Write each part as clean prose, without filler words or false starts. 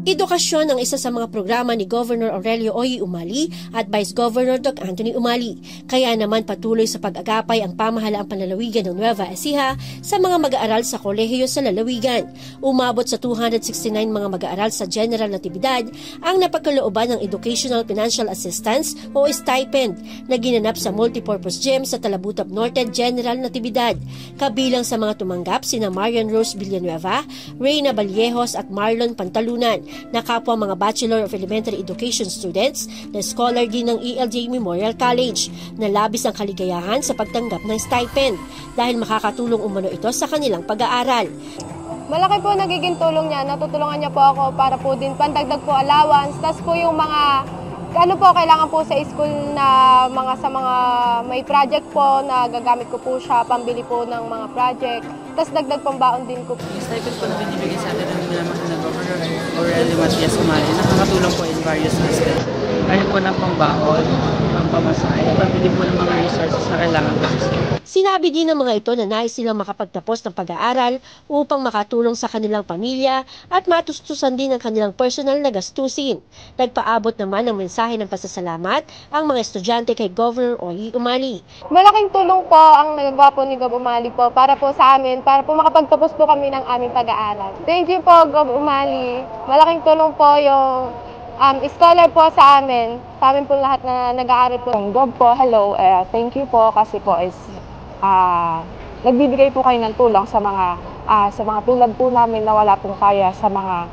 Edukasyon ang isa sa mga programa ni Governor Aurelio Oy Umali at Vice Governor Doc Anthony Umali. Kaya naman patuloy sa pag-agapay ang pamahalaang panlalawigan ng Nueva Ecija sa mga mag-aaral sa kolehiyo sa lalawigan. Umabot sa 269 mga mag-aaral sa General Natividad ang napagkalooban ng Educational Financial Assistance o stipend na ginanap sa multipurpose gym sa Talabutab Norte General Natividad. Kabilang sa mga tumanggap sina Marian Rose Villanueva, Reyna Vallejos at Marlon Pantalunan, na kapwa mga Bachelor of Elementary Education students na scholar din ng ELJ Memorial College na labis ang kaligayahan sa pagtanggap ng stipend dahil makakatulong umano ito sa kanilang pag-aaral. Malaki po nagiging tulong niya, natutulungan niya po ako para po din pandagdag po allowance, tas po yung mga kailangan po sa school na sa mga may project po na gagamit ko po siya, pambili po ng mga project. Tapos dagdag pambaon din ko. Yung stipend po na binibigay sa atin ng minamahal na Governor Aurelio Matias Umali, nakakatulong po in various aspects. Kahit po ng pambaon, pampamasahe, pambili po ng mga resources na kailangan po sa school. Sinabi din ng mga ito na nais silang makapagtapos ng pag-aaral upang makatulong sa kanilang pamilya at matustusan din ang kanilang personal na gastusin. Nagpaabot naman ng mensahe ng pasasalamat ang mga estudyante kay Governor Oy Umali. Malaking tulong po ang nagagawa po ni Gov. Umali po para po sa amin, para po makapagtapos po kami ng aming pag-aaral. Thank you po, Gov. Umali. Malaking tulong po yung scholar po sa amin po lahat na nag-aaral po. Gov po, hello. Thank you po kasi po is nagbibigay po kayo ng tulong sa mga tulad po namin na wala pong kaya sa mga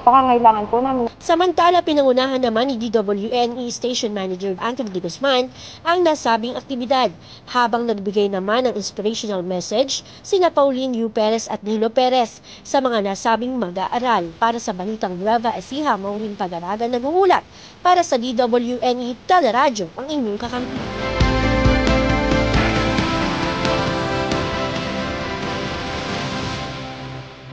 pangangailangan po namin. Samantala, pinangunahan naman ni DWNE Station Manager Anthony De Guzman ang nasabing aktibidad, habang nagbigay naman ng inspirational message sina Pauline U. Perez at Nino Perez sa mga nasabing mag-aaral. Para sa Balitang Nueva Ecija, Maureen Pagaragan naghuhulat para sa DWNE Teleradyo, ang inyong kakampi.